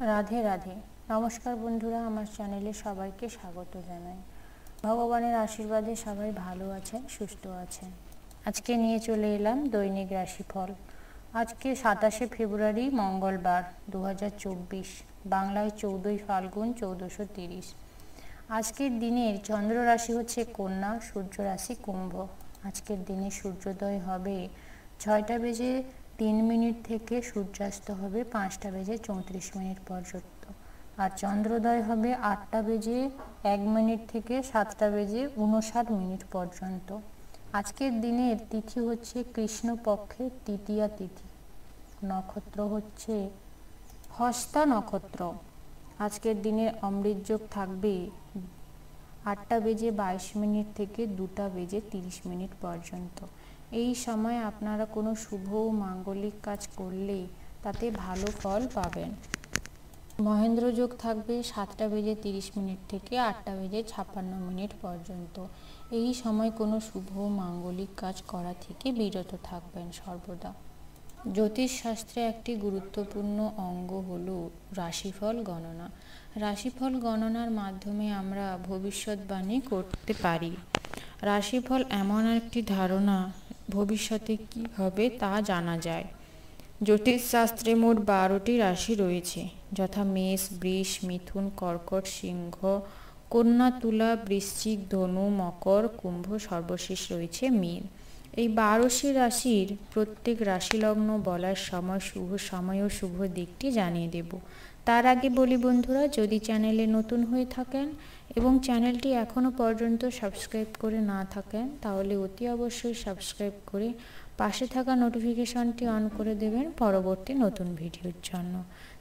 রাধে রাধে। নমস্কার বন্ধুরা, আমার চ্যানেলে সবাইকে স্বাগত জানাই। ভগবানের আশীর্বাদে সবাই ভালো আছেন, সুস্থ আছেন। আজকে নিয়ে চলে এলাম দৈনিক রাশিফল। আজকে 27শে ফেব্রুয়ারি মঙ্গলবার 2024, বাংলায় 14ই ফাল্গুন 1430। আজকের দিনের চন্দ্র রাশি হচ্ছে কন্যা, সূর্য রাশি কুম্ভ। আজকের দিনে সূর্যোদয় হবে 6টা বেজে 3 মিনিট থেকে সূর্যাস্ত হবে 5টা বেজে 34 মিনিট পর্যন্ত। আর চন্দ্রোদয় হবে 8টা বেজে 1 মিনিট থেকে 7টা বেজে 59 মিনিট পর্যন্ত। আজকের দিনের তিথি হচ্ছে কৃষ্ণপক্ষের তৃতীয়া তিথি। নক্ষত্র হচ্ছে হস্তা নক্ষত্র। আজকের দিনের অমৃতযোগ থাকবে 8টা বেজে 22 মিনিট থেকে 2টা বেজে 30 মিনিট পর্যন্ত। এই সময় আপনারা কোনো শুভ ও মাঙ্গলিক কাজ করলে তাতে ভালো ফল পাবেন। মহেন্দ্র যোগ থাকবে 7টা বেজে 30 মিনিট থেকে 8টা বেজে 56 মিনিট পর্যন্ত। এই সময় কোনো শুভ ও মাঙ্গলিক কাজ করা থেকে বিরত থাকবেন সর্বদা। জ্যোতিষশাস্ত্রে একটি গুরুত্বপূর্ণ অঙ্গ হল রাশিফল গণনা। রাশিফল গণনার মাধ্যমে আমরা ভবিষ্যৎবাণী করতে পারি। রাশিফল এমন একটি ধারণা ভবিষ্যতে কী হবে তা জানা যায়। জ্যোতিষশাস্ত্রে মোট 12টি রাশি রয়েছে, যথা মেষ, বৃষ, মিথুন, কর্কট, সিংহ, কন্যা, তুলা, বৃশ্চিক, ধনু, মকর, কুম্ভ, সর্বশেষ রয়েছে মীন। এই 12টি রাশির প্রত্যেক রাশিলগ্ন বলার সময়, শুভ সময় ও শুভ দিকটি জানিয়ে দেব। তার আগে বলি বন্ধুরা, যদি চ্যানেলে নতুন হয়ে থাকেন এবং চ্যানেলটি এখনও পর্যন্ত সাবস্ক্রাইব করে না থাকেন, তাহলে অতি অবশ্যই সাবস্ক্রাইব করে পাশে থাকা নোটিফিকেশনটি অন করে দেবেন পরবর্তী নতুন ভিডিওর জন্য।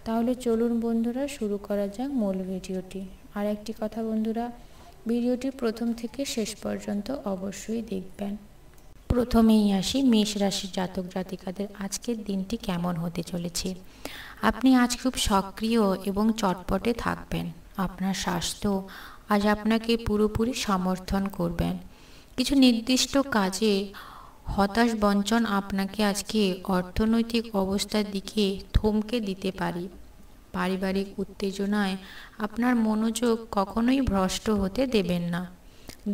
তাহলে চলুন বন্ধুরা, শুরু করা যাক মূল ভিডিওটি। আর একটি কথা বন্ধুরা, ভিডিওটি প্রথম থেকে শেষ পর্যন্ত অবশ্যই দেখবেন। প্রথমেই আসি মেষ রাশির জাতক জাতিকাদের আজকের দিনটি কেমন হতে চলেছে। আপনি আজ খুব সক্রিয় এবং চটপটে থাকবেন। আপনার স্বাস্থ্য আজ আপনাকে পুরোপুরি সমর্থন করবেন। কিছু নির্দিষ্ট কাজে হতাশ বঞ্চন আপনাকে আজকে অর্থনৈতিক অবস্থার দিকে থমকে দিতে পারে। পারিবারিক উত্তেজনায় আপনার মনোযোগ কখনোই ভ্রষ্ট হতে দেবেন না।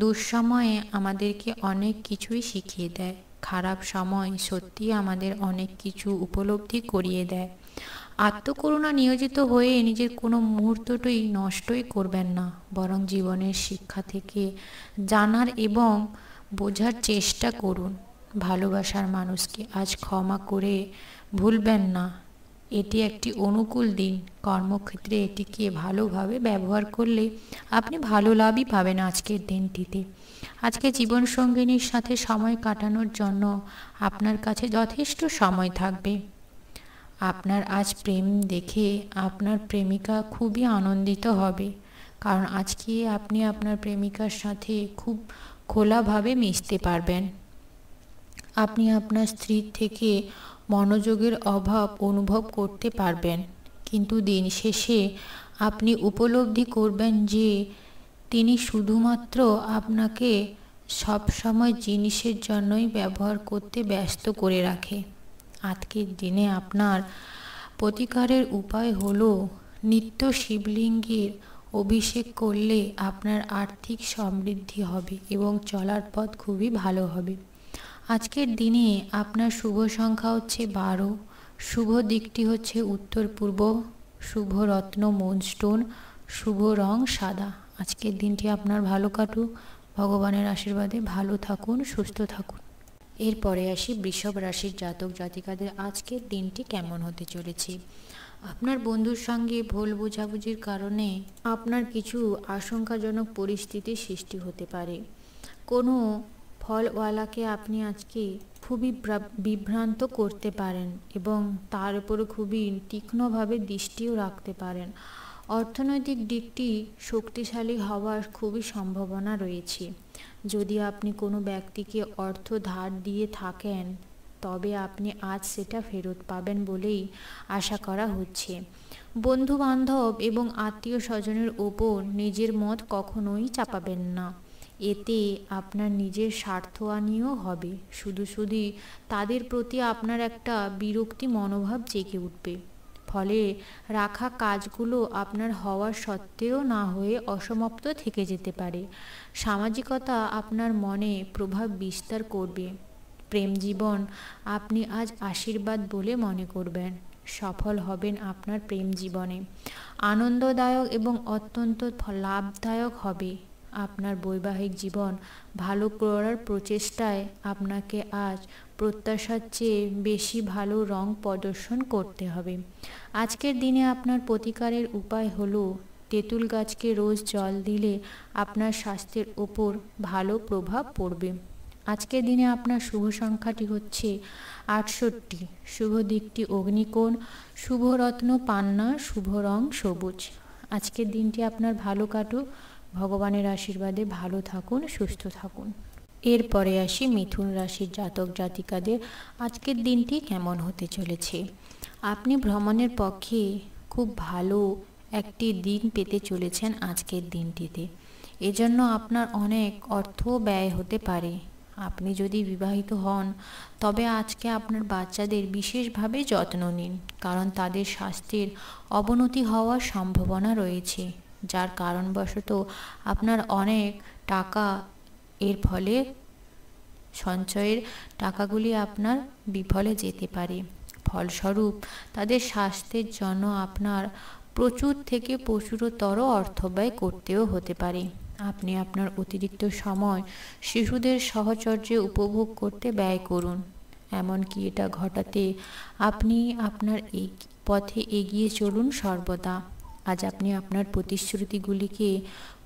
দুঃসময়ে আমাদেরকে অনেক কিছুই শিখিয়ে দেয়। খারাপ সময় সত্যিই আমাদের অনেক কিছু উপলব্ধি করিয়ে দেয়। আত্মকরুণা নিয়োজিত হয়ে নিজের কোনো মুহূর্তটাই নষ্টই করবেন না, বরং জীবনের শিক্ষা থেকে জানার এবং বোঝার চেষ্টা করুন। ভালোবাসার মানুষকে আজ ক্ষমা করে ভুলবেন না। এটি একটি অনুকূল দিন। কর্মক্ষেত্রে এটিকে ভালোভাবে ব্যবহার করলে আপনি ভালো লাভই পাবেন আজকের দিনটিতে। আজকে জীবনসঙ্গিনীর সাথে সময় কাটানোর জন্য আপনার কাছে যথেষ্ট সময় থাকবে। আপনার আজ প্রেম দেখে আপনার প্রেমিকা খুবই আনন্দিত হবে, কারণ আজকে আপনি আপনার প্রেমিকার সাথে খুব খোলাভাবে মিশতে পারবেন। আপনি আপনার স্ত্রীর থেকে মনোযোগের অভাব অনুভব করতে পারবেন, কিন্তু দিন শেষে আপনি উপলব্ধি করবেন যে তিনি শুধুমাত্র আপনাকে সবসময় জিনিসের জন্যই ব্যবহার করতে ব্যস্ত করে রাখে। আজকের দিনে আপনার প্রতিকারের উপায় হলো নিত্য শিবলিঙ্গের অভিষেক করলে আপনার আর্থিক সমৃদ্ধি হবে এবং চলার পথ খুবই ভালো হবে। আজকের দিনে আপনার শুভ সংখ্যা হচ্ছে 12, শুভ দিকটি হচ্ছে উত্তর পূর্ব, শুভ রত্ন মুনস্টোন, শুভ রং সাদা। আজকের দিনটি আপনার ভালো কাটুক। ভগবানের আশীর্বাদে ভালো থাকুন, সুস্থ থাকুন। এরপরে আসি বৃষভ রাশির জাতক জাতিকাদের আজকের দিনটি কেমন হতে চলেছে। আপনার বন্ধুর সঙ্গে ভুল বোঝাবুঝির কারণে আপনার কিছু আশঙ্কাজনক পরিস্থিতির সৃষ্টি হতে পারে। কোনো ফলওয়ালাকে আপনি আজকে খুবই বিভ্রান্ত করতে পারেন এবং তার উপরে খুবই তীক্ষ্ণভাবে দৃষ্টিও রাখতে পারেন। অর্থনৈতিক দিকটি শক্তিশালী হওয়ার খুবই সম্ভাবনা রয়েছে। যদি আপনি কোনো ব্যক্তিকে অর্থ ধার দিয়ে থাকেন, তবে আপনি আজ সেটা ফেরত পাবেন বলেই আশা করা হচ্ছে। বন্ধু বান্ধব এবং আত্মীয় স্বজনের ওপর নিজের মত কখনোই চাপাবেন না। এতে আপনার নিজের স্বার্থহানিও হবে। শুধু তাদের প্রতি আপনার একটা বিরক্তি মনোভাব জেগে উঠবে। ফলে রাখা কাজগুলো আপনার হওয়ার সত্ত্বেও না হয়ে অসমাপ্ত থেকে যেতে পারে। সামাজিকতা আপনার মনে প্রভাব বিস্তার করবে। প্রেম জীবন আপনি আজ আশীর্বাদ বলে মনে করবেন। সফল হবেন আপনার প্রেম জীবনে। আনন্দদায়ক এবং অত্যন্ত লাভদায়ক হবে। আপনার বৈবাহিক জীবন ভালো করার প্রচেষ্টায় আপনাকে আজ প্রত্যাশার চেয়ে বেশি ভালো রং প্রদর্শন করতে হবে। আজকের দিনে আপনার প্রতিকারের উপায় হলো তেঁতুল গাছকে রোজ জল দিলে আপনার স্বাস্থ্যের ওপর ভালো প্রভাব পড়বে। আজকের দিনে আপনার শুভ সংখ্যাটি হচ্ছে 68, শুভ দিকটি অগ্নিকোণ, শুভ রত্ন পান্না, শুভ রং সবুজ। আজকের দিনটি আপনার ভালো কাটুক। ভগবানের আশীর্বাদে ভালো থাকুন, সুস্থ থাকুন। এরপরে আসি মিথুন রাশির জাতক জাতিকাদের আজকের দিনটি কেমন হতে চলেছে। আপনি ভ্রমণের পক্ষে খুব ভালো একটি দিন পেতে চলেছেন আজকের দিনটিতে। এজন্য আপনার অনেক অর্থ ব্যয় হতে পারে। আপনি যদি বিবাহিত হন তবে আজকে আপনার বাচ্চাদের বিশেষভাবে যত্ন নিন, কারণ তাদের স্বাস্থ্যের অবনতি হওয়ার সম্ভাবনা রয়েছে, যার কারণবশত আপনার অনেক টাকা এর ফলে সঞ্চয়ের টাকাগুলি আপনার বিফলে যেতে পারে। ফলস্বরূপ তাদের স্বাস্থ্যের জন্য আপনার প্রচুর থেকে প্রচুরতর অর্থ ব্যয় করতেও হতে পারে। আপনি আপনার অতিরিক্ত সময় শিশুদের সাহচর্যে উপভোগ করতে ব্যয় করুন। এমনকি এটা ঘটাতে আপনি আপনার এই পথে এগিয়ে চলুন সর্বদা। আজ আপনি আপনার প্রতিশ্রুতিগুলিকে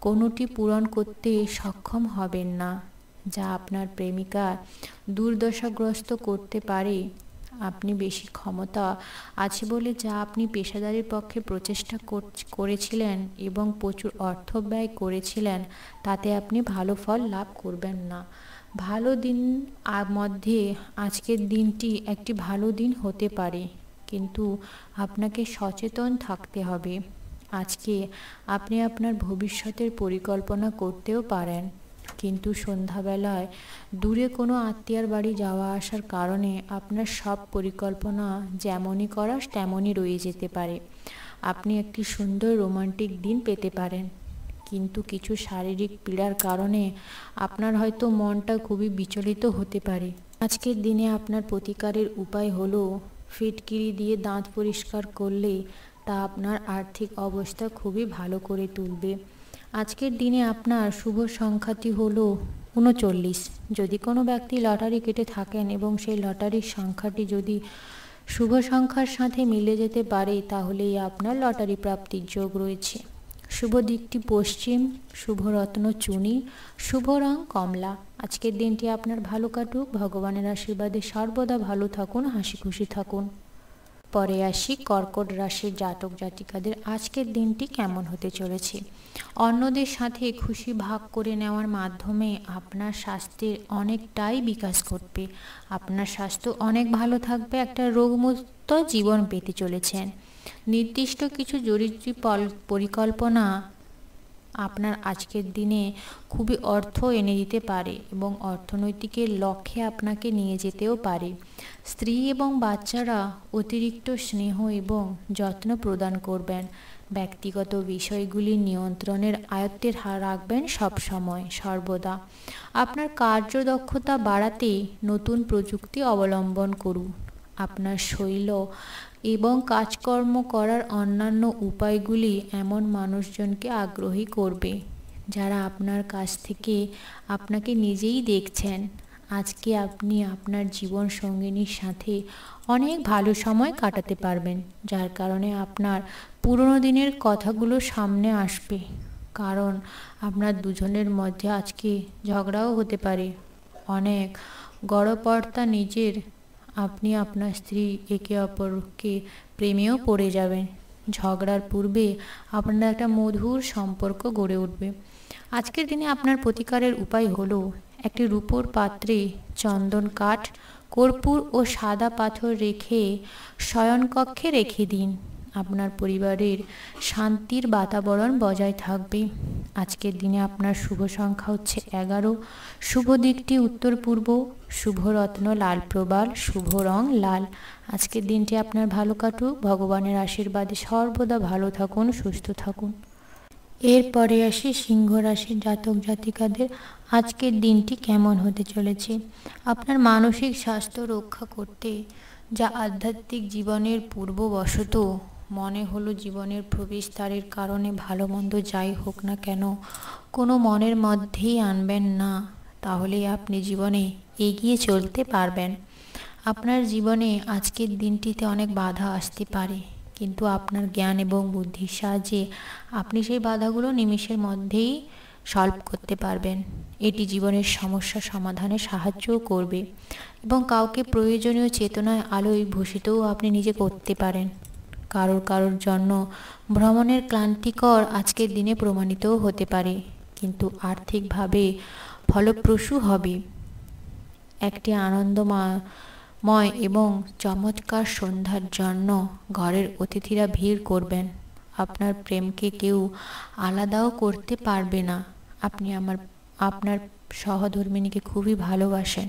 কোনোটি পূরণ করতে সক্ষম হবেন না, যা আপনার প্রেমিকা দুর্দশাগ্রস্ত করতে পারে। আপনি বেশি ক্ষমতা আছে বলে যা আপনি পেশাদারির পক্ষে প্রচেষ্টা করেছিলেন এবং প্রচুর অর্থ ব্যয় করেছিলেন, তাতে আপনি ভালো ফল লাভ করবেন না। ভালো দিন মধ্যে আজকের দিনটি একটি ভালো দিন হতে পারে, কিন্তু আপনাকে সচেতন থাকতে হবে। আজকে আপনি আপনার ভবিষ্যতের পরিকল্পনা করতেও পারেন, কিন্তু সন্ধ্যাবেলায় দূরে কোনো আত্মীয়ার বাড়ি যাওয়া আসার কারণে আপনার সব পরিকল্পনা যেমনই করা তেমনই রয়ে যেতে পারে। আপনি একটি সুন্দর রোমান্টিক দিন পেতে পারেন, কিন্তু কিছু শারীরিক পীড়ার কারণে আপনার হয়তো মনটা খুবই বিচলিত হতে পারে। আজকের দিনে আপনার প্রতিকারের উপায় হলো ফিটকিরি দিয়ে দাঁত পরিষ্কার করলে তা আপনার আর্থিক অবস্থা খুবই ভালো করে তুলবে। আজকের দিনে আপনার শুভ সংখ্যাটি হলো 39। যদি কোনো ব্যক্তি লটারি কেটে থাকেন এবং সেই লটারির সংখ্যাটি যদি শুভ সংখ্যার সাথে মিলে যেতে পারে, তাহলেই আপনার লটারি প্রাপ্তির যোগ রয়েছে। শুভ দিকটি পশ্চিম, শুভ রত্ন চুনি, শুভ রং কমলা। আজকের দিনটি আপনার ভালো কাটুক। ভগবানের আশীর্বাদে সর্বদা ভালো থাকুন, হাসি খুশি থাকুন। পরে আসি কর্কট রাশির জাতক জাতিকাদের আজকের দিনটি কেমন হতে চলেছে। অন্যদের সাথে খুশি ভাগ করে নেওয়ার মাধ্যমে আপনার স্বাস্থ্যের অনেকটাই বিকাশ ঘটবে। আপনার স্বাস্থ্য অনেক ভালো থাকবে। একটা রোগমুক্ত জীবন পেতে চলেছেন। নির্দিষ্ট কিছু জরুরি পরিকল্পনা আপনার আজকের দিনে খুবই অর্থ এনে দিতে পারে এবং অর্থনৈতিকের লক্ষ্যে আপনাকে নিয়ে যেতেও পারে। স্ত্রী এবং বাচ্চারা অতিরিক্ত স্নেহ এবং যত্ন প্রদান করবেন। ব্যক্তিগত বিষয়গুলি নিয়ন্ত্রণের আয়ত্তে রাখবেন সবসময় সর্বদা। আপনার কার্যদক্ষতা বাড়াতে নতুন প্রযুক্তি অবলম্বন করুন। আপনার শৈল এবং কাজকর্ম করার অন্যান্য উপায়গুলি এমন মানুষজনকে আগ্রহী করবে যারা আপনার কাছ থেকে আপনাকে নিজেই দেখছেন। আজকে আপনি আপনার জীবন সঙ্গিনীর সাথে অনেক ভালো সময় কাটাতে পারবেন, যার কারণে আপনার পুরনো দিনের কথাগুলো সামনে আসবে। কারণ আপনার দুজনের মধ্যে আজকে ঝগড়াও হতে পারে। অনেক গড়পড়তা নিজের আপনি আপনার স্ত্রী একে অপরকে প্রেমেও পড়ে যাবেন। ঝগড়ার পূর্বে আপনার একটা মধুর সম্পর্ক গড়ে উঠবে। আজকের দিনে আপনার প্রতিকারের উপায় হলো একটি রূপোর পাত্রে চন্দন কাঠ, কর্পূর ও সাদা পাথর রেখে শয়নকক্ষে রেখে দিন। আপনার পরিবারের শান্তির বাতাবরণ বজায় থাকবে। আজকের দিনে আপনার শুভ সংখ্যা হচ্ছে 11, শুভ দিকটি উত্তর পূর্ব, শুভ রত্ন লাল প্রবাল, শুভ রং লাল। আজকের দিনটি আপনার ভালো কাটুক, ভগবানের আশীর্বাদে সর্বদা ভালো থাকুন, সুস্থ থাকুন। এরপরে আসি সিংহ রাশির জাতক জাতিকাদের আজকের দিনটি কেমন হতে চলেছে। আপনার মানসিক স্বাস্থ্য রক্ষা করতে যা আধ্যাত্মিক জীবনের পূর্ববশত মনে হলো জীবনের প্রবেশদ্বারের কারণে ভালো মন্দ যাই হোক না কেন কোনো মনের মধ্যেই আনবেন না, তাহলে আপনি জীবনে এগিয়ে চলতে পারবেন। আপনার জীবনে আজকের দিনটিতে অনেক বাধা আসতে পারে, কিন্তু আপনার জ্ঞান এবং বুদ্ধির সাহায্যে আপনি সেই বাধাগুলো নিমেষের মধ্যেই সলভ করতে পারবেন। এটি জীবনের সমস্যা সমাধানে সাহায্যও করবে এবং কাউকে প্রয়োজনীয় চেতনায় আলোয় ভূষিতও আপনি নিজে করতে পারেন। কারোর জন্য ভ্রমণের ক্লান্তিকর আজকের দিনে প্রমাণিতও হতে পারে, কিন্তু আর্থিকভাবে ফলপ্রসূ হবে। একটি আনন্দময় এবং চমৎকার সন্ধ্যার জন্য ঘরের অতিথিরা ভিড় করবেন। আপনার প্রেমকে কেউ আলাদাও করতে পারবে না। আপনি আপনার সহধর্মিণীকে খুবই ভালোবাসেন।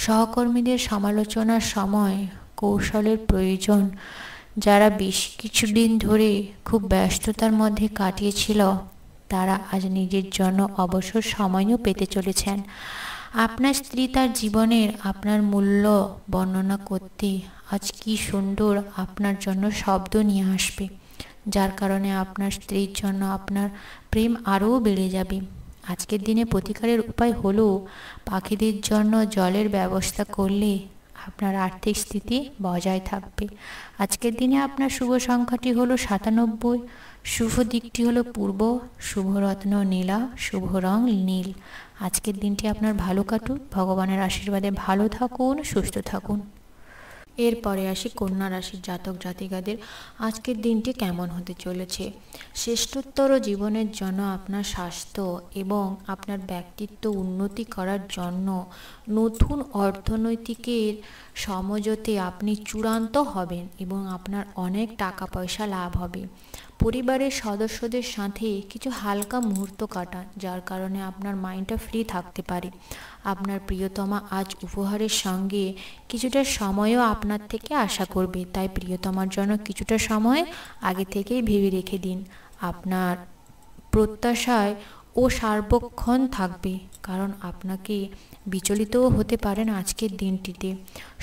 সহকর্মীদের সমালোচনার সময় কৌশলের প্রয়োজন। যারা বেশ কিছুদিন ধরে খুব ব্যস্ততার মধ্যে কাটিয়েছিল তারা আজ নিজের জন্য অবসর সময়ও পেতে চলেছেন। আপনার স্ত্রী তার জীবনের আপনার মূল্য বর্ণনা করতে আজ কি সুন্দর আপনার জন্য শব্দ নিয়ে আসবে, যার কারণে আপনার স্ত্রীর জন্য আপনার প্রেম আরও বেড়ে যাবে। আজকের দিনে প্রতিকারের উপায় হলো পাখিদের জন্য জলের ব্যবস্থা করলে আপনার আর্থিক স্থিতি বজায় থাকবে। আজকের দিনে আপনার শুভ সংখ্যাটি হলো 97, শুভ দিকটি হলো পূর্ব, শুভ রত্ন নীলা, শুভ রং নীল। আজকের দিনটি আপনার ভালো কাটুক, ভগবানের আশীর্বাদে ভালো থাকুন, সুস্থ থাকুন। এরপরে আসি কন্যা রাশির জাতক জাতিকাদের আজকের দিনটি কেমন হতে চলেছে। শ্রেষ্ঠতর জীবনের জন্য আপনার স্বাস্থ্য এবং আপনার ব্যক্তিত্ব উন্নতি করার জন্য নতুন অর্থনৈতিকের সমঝোতে আপনি চূড়ান্ত হবেন এবং আপনার অনেক টাকা পয়সা লাভ হবে। পরিবারের সদস্যদের সাথে কিছু হালকা মুহূর্ত কাটান, যার কারণে আপনার মাইন্ডটা ফ্রি থাকতে পারে। আপনার প্রিয়তমা আজ উপহারের সঙ্গে কিছুটা সময়ও আপনার থেকে আশা করবে, তাই প্রিয়তমার জন্য কিছুটা সময় আগে থেকেই ভেবে রেখে দিন। আপনার প্রত্যাশায় ও সার্বক্ষণ থাকবে, কারণ আপনাকে বিচলিতও হতে পারেন আজকের দিনটিতে।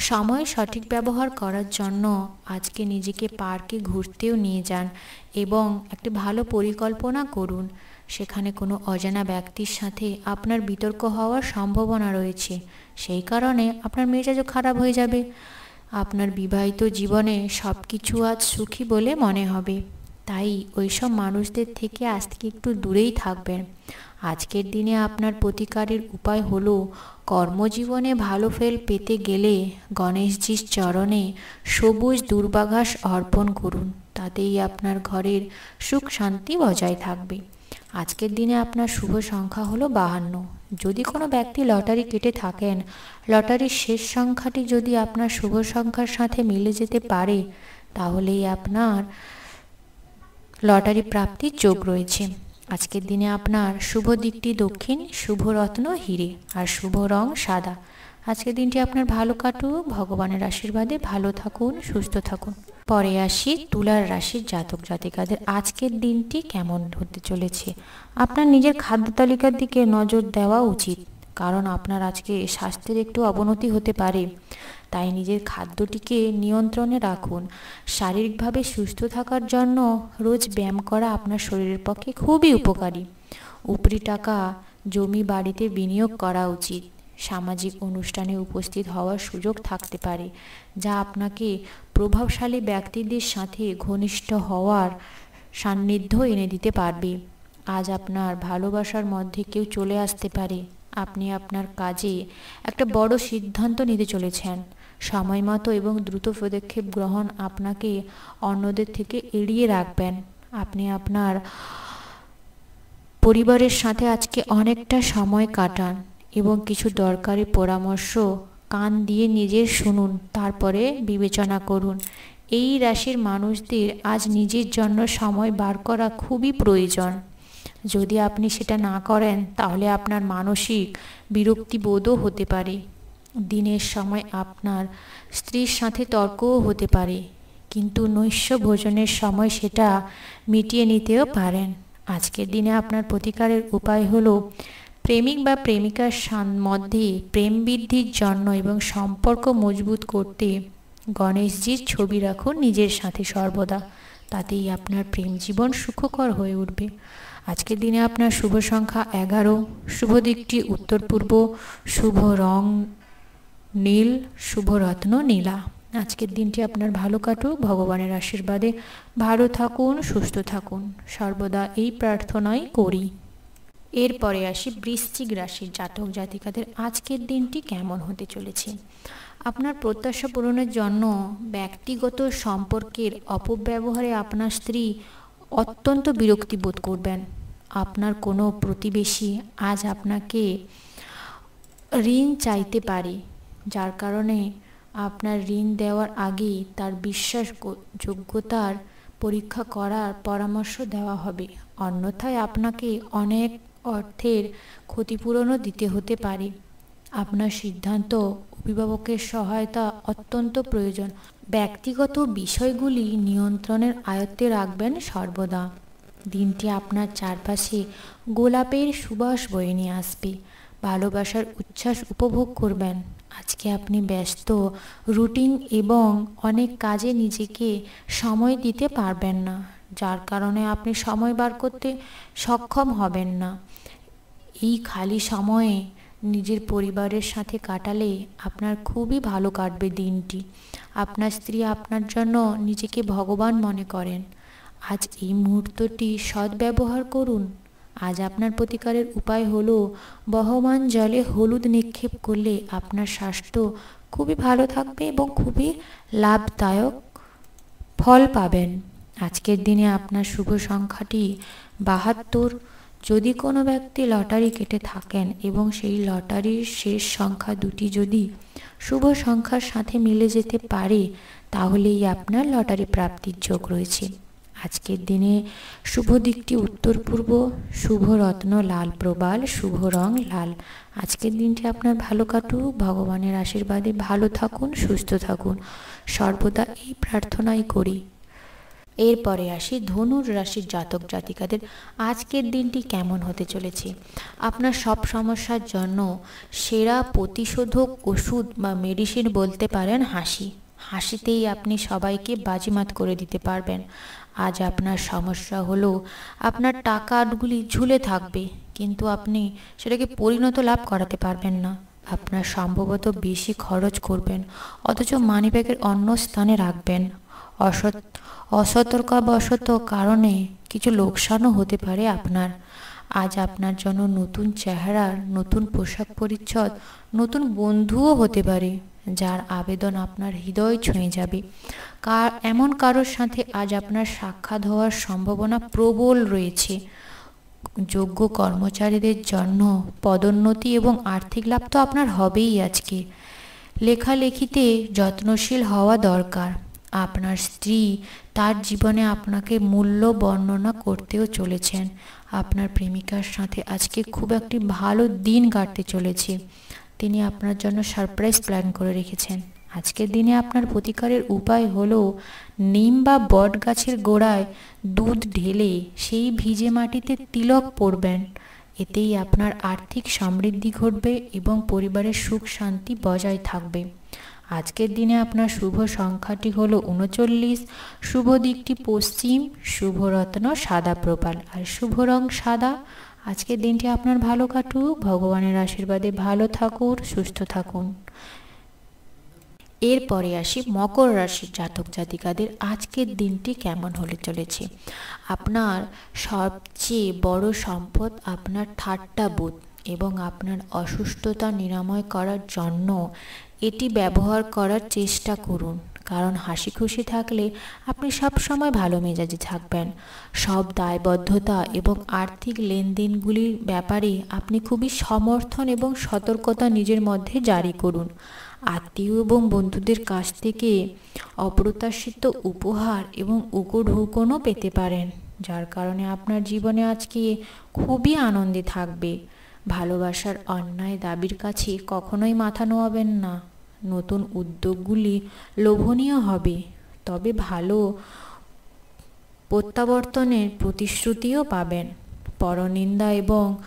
সময় সঠিক ব্যবহার করার জন্য আজকে নিজেকে পার্কে ঘুরতেও নিয়ে যান এবং একটি ভালো পরিকল্পনা করুন। সেখানে কোনো অজানা ব্যক্তির সাথে আপনার বিতর্ক হওয়ার সম্ভাবনা রয়েছে, সেই কারণে আপনার মেজাজও খারাপ হয়ে যাবে। আপনার বিবাহিত জীবনে সব কিছু আজ সুখী বলে মনে হবে, তাই ওইসব মানুষদের থেকে আজ থেকে একটু দূরেই থাকবেন। আজকের দিনে আপনার প্রতিকারের উপায় হলো কর্মজীবনে ভালো ফল পেতে গেলে গণেশজির চরণে সবুজ দুর্বাঘাস অর্পণ করুন, তাতেই আপনার ঘরের সুখ শান্তি বজায় থাকবে। আজকের দিনে আপনার শুভ সংখ্যা হলো 52। যদি কোনো ব্যক্তি লটারি কেটে থাকেন, লটারির শেষ সংখ্যাটি যদি আপনার শুভ সংখ্যার সাথে মিলে যেতে পারে তাহলেই আপনার লটারি প্রাপ্তির যোগ রয়েছে। আজকের দিনে আপনার শুভ দিকটি দক্ষিণ, শুভ রত্ন হিরে আর শুভ রং সাদা। আজকের দিনটি আপনার ভালো কাটুক, ভগবানের আশীর্বাদে ভালো থাকুন, সুস্থ থাকুন। পরে আসি তুলার রাশির জাতক জাতিকাদের আজকের দিনটি কেমন হতে চলেছে। আপনার নিজের খাদ্য তালিকার দিকে নজর দেওয়া উচিত, কারণ আপনার আজকে স্বাস্থ্যের একটু অবনতি হতে পারে, তাই নিজের খাদ্যটিকে নিয়ন্ত্রণে রাখুন। শারীরিকভাবে সুস্থ থাকার জন্য রোজ ব্যায়াম করা আপনার শরীরের পক্ষে খুবই উপকারী। উপরি টাকা জমি বাড়িতে বিনিয়োগ করা উচিত। সামাজিক অনুষ্ঠানে উপস্থিত হওয়ার সুযোগ থাকতে পারে, যা আপনাকে প্রভাবশালী ব্যক্তিদের সাথে ঘনিষ্ঠ হওয়ার সান্নিধ্য এনে দিতে পারবে। আজ আপনার ভালোবাসার মধ্যে কেউ চলে আসতে পারে। আপনি আপনার কাজে একটা বড় সিদ্ধান্ত নিতে চলেছেন। সময় মতো এবং দ্রুত পদক্ষেপ গ্রহণ আপনাকে অন্যদের থেকে এড়িয়ে রাখবেন। আপনি আপনার পরিবারের সাথে আজকে অনেকটা সময় কাটান এবং কিছু দরকারি পরামর্শ কান দিয়ে নিজের শুনুন, তারপরে বিবেচনা করুন। এই রাশির মানুষদের আজ নিজের জন্য সময় বার করা খুবই প্রয়োজন। যদি আপনি সেটা না করেন তাহলে আপনার মানসিক বিরক্তিবোধও হতে পারে। দিনের সময় আপনার স্ত্রীর সাথে তর্কও হতে পারে, কিন্তু নৈশ ভোজনের সময় সেটা মিটিয়ে নিতেও পারেন। আজকের দিনে আপনার প্রতিকারের উপায় হলো প্রেমিক বা প্রেমিকার মধ্যে প্রেম বৃদ্ধির জন্য এবং সম্পর্ক মজবুত করতে গণেশজির ছবি রাখুন নিজের সাথে সর্বদা। তাতেই আপনার প্রেম জীবন সুখকর হয়ে উঠবে। আজকের দিনে আপনার শুভ সংখ্যা 11, শুভ দিকটি উত্তর পূর্ব, শুভ রং নীল, শুভ রত্ন নীলা। আজকের দিনটি আপনার ভালো কাটুক, ভগবানের আশীর্বাদে ভালো থাকুন, সুস্থ থাকুন, সর্বদা এই প্রার্থনাই করি। এরপরে আসি বৃশ্চিক রাশির জাতক জাতিকাদের আজকের দিনটি কেমন হতে চলেছে। আপনার প্রত্যাশা পূরণের জন্য ব্যক্তিগত সম্পর্কের অপব্যবহারে আপনার স্ত্রী অত্যন্ত বিরক্তি বোধ করবেন। আপনার কোনো প্রতিবেশী আজ আপনাকে ঋণ চাইতে পারে, যার কারণে আপনার ঋণ দেওয়ার আগে তার বিশ্বাসযোগ্যতার পরীক্ষা করার পরামর্শ দেওয়া হবে। অন্যথায় আপনাকে অনেক অর্থের ক্ষতিপূরণও দিতে হতে পারে। আপনার সিদ্ধান্ত অভিভাবকের সহায়তা অত্যন্ত প্রয়োজন। ব্যক্তিগত বিষয়গুলি নিয়ন্ত্রণের আয়ত্তে রাখবেন সর্বদা। দিনটি আপনার চারপাশে গোলাপের সুবাস বয়ে নিয়ে আসবে। ভালোবাসার উচ্ছ্বাস উপভোগ করবেন। আজকে আপনি ব্যস্ত রুটিন এবং অনেক কাজে নিজেকে সময় দিতে পারবেন না, যার কারণে আপনি সময় বার করতে সক্ষম হবেন না। এই খালি সময়ে নিজের পরিবারের সাথে কাটালে আপনার খুবই ভালো কাটবে দিনটি। আপনার স্ত্রী আপনার জন্য নিজেকে ভগবান মনে করেন। আজ এই মুহূর্তটি সদ্ব্যবহার করুন। আজ আপনার প্রতিকারের উপায় হলো বহমান জলে হলুদ নিক্ষেপ করলে আপনার স্বাস্থ্য খুবই ভালো থাকবে এবং খুবই লাভদায়ক ফল পাবেন। আজকের দিনে আপনার শুভ সংখ্যাটি 72। যদি কোনো ব্যক্তি লটারি কেটে থাকেন এবং সেই লটারির শেষ সংখ্যা দুটি যদি শুভ সংখ্যার সাথে মিলে যেতে পারে, তাহলেই আপনার লটারি প্রাপ্তির যোগ রয়েছে। আজকের দিনে শুভ দিকটি উত্তর পূর্ব, শুভ রত্ন লাল প্রবাল, শুভ রং লাল। আজকের দিনটি আপনার ভালো কাটুক, ভগবানের আশীর্বাদে ভালো থাকুন, সুস্থ থাকুন, সর্বদা এই প্রার্থনাই করি। এরপরে আসি ধনুর রাশির জাতক জাতিকাদের আজকের দিনটি কেমন হতে চলেছে। আপনার সব সমস্যার জন্য সেরা প্রতিশোধক ওষুধ বা মেডিসিন বলতে পারেন হাসি। হাসিতেই আপনি সবাইকে বাজিমাত করে দিতে পারবেন। আজ আপনার সমস্যা হলো আপনার টাকাগুলি ঝুলে থাকবে, কিন্তু আপনি সেটাকে পরিণত লাভ করাতে পারবেন না। আপনার সম্ভবত বেশি খরচ করবেন, অথচ মানিব্যাগের অন্য স্থানে রাখবেন। অসতর্কবশত কারণে কিছু লোকসানও হতে পারে আপনার। আজ আপনার জন্য নতুন চেহারার, নতুন পোশাক পরিচ্ছদ, নতুন বন্ধুও হতে পারে, যার আবেদন আপনার হৃদয় ছুঁয়ে যাবে। এমন কারোর সাথে আজ আপনার সাক্ষাৎ হওয়ার সম্ভাবনা প্রবল রয়েছে। যোগ্য কর্মচারীদের জন্য পদোন্নতি এবং আর্থিক লাভ তো আপনার হবেই। আজকে লেখালেখিতে যত্নশীল হওয়া দরকার। আপনার স্ত্রী তার জীবনে আপনাকে মূল্য বর্ণনা করতেও চলেছেন। আপনার প্রেমিকার সাথে আজকে খুব একটি ভালো দিন কাটতে চলেছে। তিনি আপনার জন্য সারপ্রাইজ প্ল্যান করে রেখেছেন। আজকের দিনে আপনার প্রতিকারের উপায় হলো নিম বা বট গাছের গোড়ায় দুধ ঢেলে সেই ভিজে মাটিতে তিলক পরবেন। এতেই আপনার আর্থিক সমৃদ্ধি ঘটবে এবং পরিবারের সুখ শান্তি বজায় থাকবে। আজকের দিনে আপনার শুভ সংখ্যাটি হলো 39, শুভ দিকটি পশ্চিম, শুভ রত্ন সাদা প্রবাল আর শুভ রং সাদা। আজকের দিনটি আপনার ভালো কাটুক, ভগবানের আশীর্বাদে ভালো থাকুন, সুস্থ থাকুন। এরপরে আসি মকর রাশির জাতক জাতিকাদের আজকের দিনটি কেমন হলে চলেছে। আপনার সবচেয়ে বড় সম্পদ আপনার ঠাট্টা বোধ এবং আপনার অসুস্থতা নিরাময় করার জন্য এটি ব্যবহার করার চেষ্টা করুন, কারণ হাসি খুশি থাকলে আপনি সব সময় ভালো মেজাজে থাকবেন। সব দায়বদ্ধতা এবং আর্থিক লেনদেনগুলির ব্যাপারে আপনি খুবই সমর্থন এবং সতর্কতা নিজের মধ্যে জারি করুন। আত্মীয় এবং বন্ধুদের কাছ থেকে অপ্রত্যাশিত উপহার এবং উপঢৌকনও পেতে পারেন, যার কারণে আপনার জীবনে আজকে খুবই আনন্দে থাকবে। ভালোবাসার অন্যায় দাবির কাছে কখনোই মাথা নোয়াবেন না। নতুন উদ্যোগগুলি লোভনীয় হবে, তবে ভালো প্রত্যাবর্তনের প্রতিশ্রুতিও পাবেন। পরনিন্দা এবং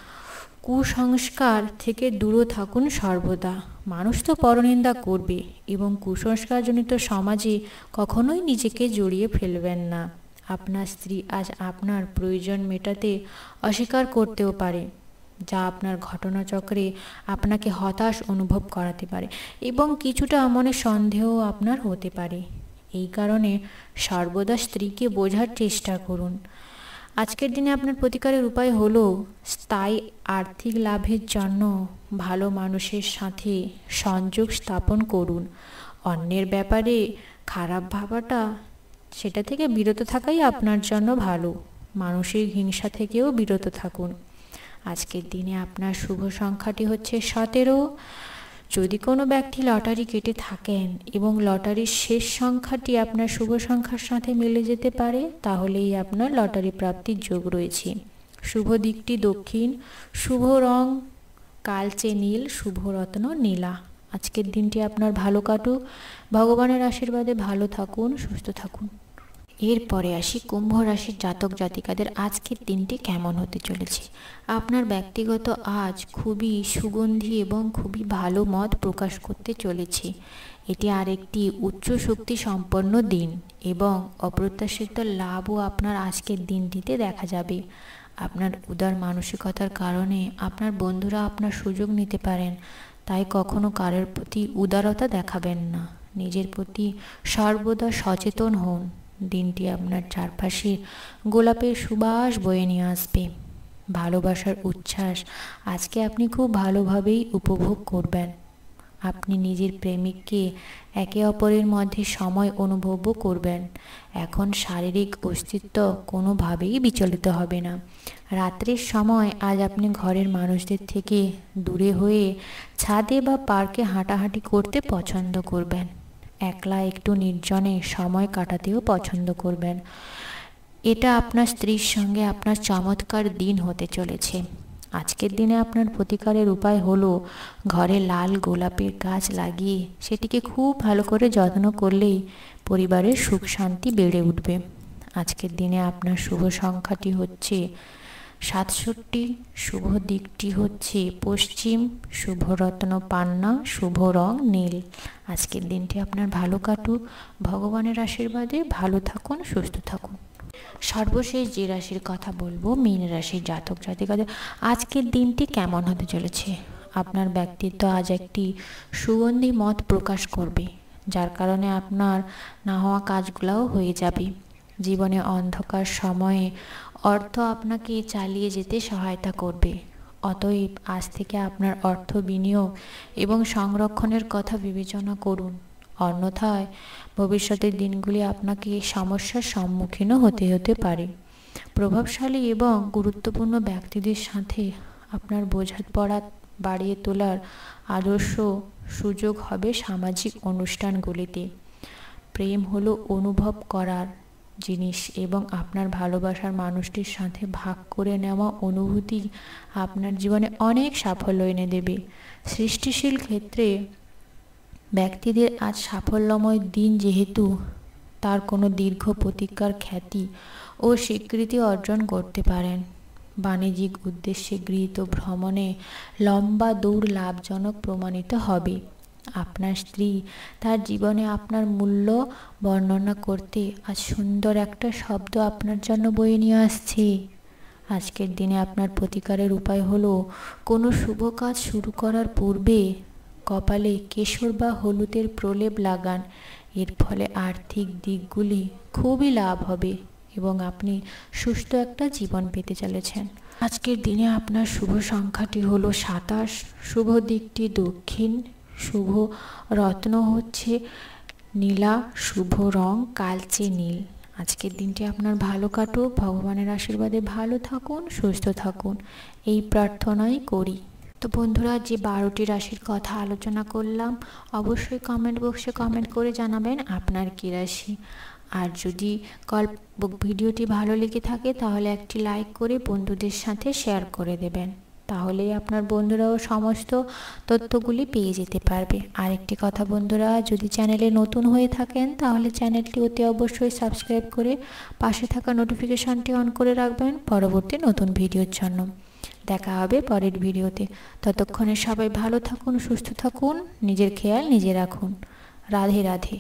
কুসংস্কার থেকে দূরে থাকুন সর্বদা। মানুষ তো পরনিন্দা করবে, এবং কুসংস্কারজনিত সমাজে কখনোই নিজেকে জড়িয়ে ফেলবেন না। আপনার স্ত্রী আজ আপনার প্রয়োজন মেটাতে অস্বীকার করতেও পারে, যা আপনার ঘটনাচক্রে আপনাকে হতাশ অনুভব করাতে পারে এবং কিছুটা মনে সন্দেহ আপনার হতে পারে। এই কারণে সর্বদা স্ত্রীকে বোঝার চেষ্টা করুন। আজকের দিনে আপনার প্রতিকারের উপায় হলো স্থায়ী আর্থিক লাভের জন্য ভালো মানুষের সাথে সংযোগ স্থাপন করুন। অন্যের ব্যাপারে খারাপ ভাবাটা, সেটা থেকে বিরত থাকাই আপনার জন্য ভালো। মানসিক হিংসা থেকেও বিরত থাকুন। আজকের দিনে আপনার শুভ সংখ্যাটি হচ্ছে 17। যদি কোনো ব্যক্তি লটারি কেটে থাকেন এবং লটারির শেষ সংখ্যাটি আপনার শুভ সংখ্যার সাথে মিলে যেতে পারে, তাহলেই আপনার লটারি প্রাপ্তির যোগ রয়েছে। শুভ দিকটি দক্ষিণ, শুভ রং কালচে নীল, শুভ রত্ন নীলা। আজকের দিনটি আপনার ভালো কাটুক। ভগবানের আশীর্বাদে ভালো থাকুন, সুস্থ থাকুন। এরপরে আসি কুম্ভ রাশির জাতক জাতিকাদের আজকের দিনটি কেমন হতে চলেছে। আপনার ব্যক্তিগত আজ খুবই সুগন্ধি এবং খুবই ভালো মত প্রকাশ করতে চলেছে। এটি আরেকটি উচ্চ শক্তি সম্পন্ন দিন এবং অপ্রত্যাশিত লাভও আপনার আজকের দিনটিতে দেখা যাবে। আপনার উদার মানসিকতার কারণে আপনার বন্ধুরা আপনার সুযোগ নিতে পারেন, তাই কখনো কারোর প্রতি উদারতা দেখাবেন না। নিজের প্রতি সর্বদা সচেতন হন। দিনটি আপনার চারপাশে গোলাপের সুবাস বয়ে নিয়ে আসবে। ভালোবাসার উচ্ছ্বাস আজকে আপনি খুব ভালোভাবেই উপভোগ করবেন। আপনি নিজের প্রেমিককে একে অপরের মধ্যে সময় অনুভবও করবেন। এখন শারীরিক অস্তিত্ব কোনোভাবেই বিচলিত হবে না। রাত্রির সময় আজ আপনি ঘরের মানুষদের থেকে দূরে হয়ে ছাদে বা পার্কে হাঁটাহাঁটি করতে পছন্দ করবেন। একলা একটু নির্জনে সময় কাটাতেও পছন্দ করবেন। এটা আপনার স্ত্রীর সঙ্গে আপনার চমৎকার দিন হতে চলেছে। আজকের দিনে আপনার প্রতিকারের উপায় হলো ঘরে লাল গোলাপের গাছ লাগিয়ে সেটিকে খুব ভালো করে যত্ন করলেই পরিবারের সুখ শান্তি বেড়ে উঠবে। আজকের দিনে আপনার শুভ সংখ্যাটি হচ্ছে 67, শুভ দিকটি হচ্ছে পশ্চিম, শুভ রত্ন পান্না, শুভ রং নীল। আজকের দিনটি আপনার ভালো কাটুক। ভগবানের আশীর্বাদে ভালো থাকুন, সুস্থ থাকুন। সর্বশেষ যে রাশির কথা বলবো, মীন রাশির জাতক জাতিকাদের আজকের দিনটি কেমন হতে চলেছে। আপনার ব্যক্তিত্ব আজ একটি সুগন্ধি মত প্রকাশ করবে, যার কারণে আপনার না হওয়া কাজগুলোও হয়ে যাবে। জীবনে অন্ধকার সময়ে অর্থ আপনাকে চালিয়ে যেতে সহায়তা করবে। অতএব আজ থেকে আপনার অর্থ বিনিয়োগ এবং সংরক্ষণের কথা বিবেচনা করুন, অন্যথায় ভবিষ্যতের দিনগুলি আপনাকে সমস্যার সম্মুখীনও হতে পারে। প্রভাবশালী এবং গুরুত্বপূর্ণ ব্যক্তিদের সাথে আপনার বোঝাপড়া বাড়িয়ে তোলার আদর্শ সুযোগ হবে সামাজিক অনুষ্ঠানগুলিতে। প্রেম হলো অনুভব করার জিনিস এবং আপনার ভালোবাসার মানুষটির সাথে ভাগ করে নেওয়া অনুভূতি আপনার জীবনে অনেক সাফল্য এনে দেবে। সৃষ্টিশীল ক্ষেত্রে ব্যক্তিদের আজ সাফল্যময় দিন, যেহেতু তার কোনো দীর্ঘ প্রতিজ্ঞার খ্যাতি ও স্বীকৃতি অর্জন করতে পারেন। বাণিজ্যিক উদ্দেশ্যে গৃহীত ভ্রমণে লম্বা দৌড় লাভজনক প্রমাণিত হবে। আপনার স্ত্রী তার জীবনে আপনার মূল্য বর্ণনা করতে আজ সুন্দর একটা শব্দ আপনার জন্য বয়ে নিয়ে আসছে। আজকের দিনে আপনার প্রতিকারের উপায় হলো কোনো শুভ কাজ শুরু করার পূর্বে কপালে কেশর বা হলুদের প্রলেপ লাগান। এর ফলে আর্থিক দিকগুলি খুবই লাভ হবে এবং আপনি সুস্থ একটা জীবন পেতে চলেছেন। আজকের দিনে আপনার শুভ সংখ্যাটি হলো 27, শুভ দিকটি দক্ষিণ, শুভ রত্ন হচ্ছে নীলা, শুভ রং কালচে নীল। আজকের দিনটি আপনার ভালো কাটুক। ভগবানের আশীর্বাদে ভালো থাকুন, সুস্থ থাকুন, এই প্রার্থনাই করি। তো বন্ধুরা, যে 12টি রাশির কথা আলোচনা করলাম, অবশ্যই কমেন্ট বক্সে কমেন্ট করে জানাবেন আপনার কী রাশি। আর যদি ভিডিওটি ভালো লেগে থাকে তাহলে একটি লাইক করে বন্ধুদের সাথে শেয়ার করে দেবেন, তাহলে আপনার বন্ধুরাও সমস্ত তথ্যগুলি পেয়ে যেতে পারবে। আরেকটি কথা বন্ধুরা, যদি চ্যানেলে নতুন হয়ে থাকেন তাহলে চ্যানেলটি অতি অবশ্যই সাবস্ক্রাইব করে পাশে থাকা নোটিফিকেশনটি অন করে রাখবেন পরবর্তী নতুন ভিডিওর জন্য। দেখা হবে পরের ভিডিওতে। ততক্ষণে সবাই ভালো থাকুন, সুস্থ থাকুন, নিজের খেয়াল নিজে রাখুন। রাধে রাধে।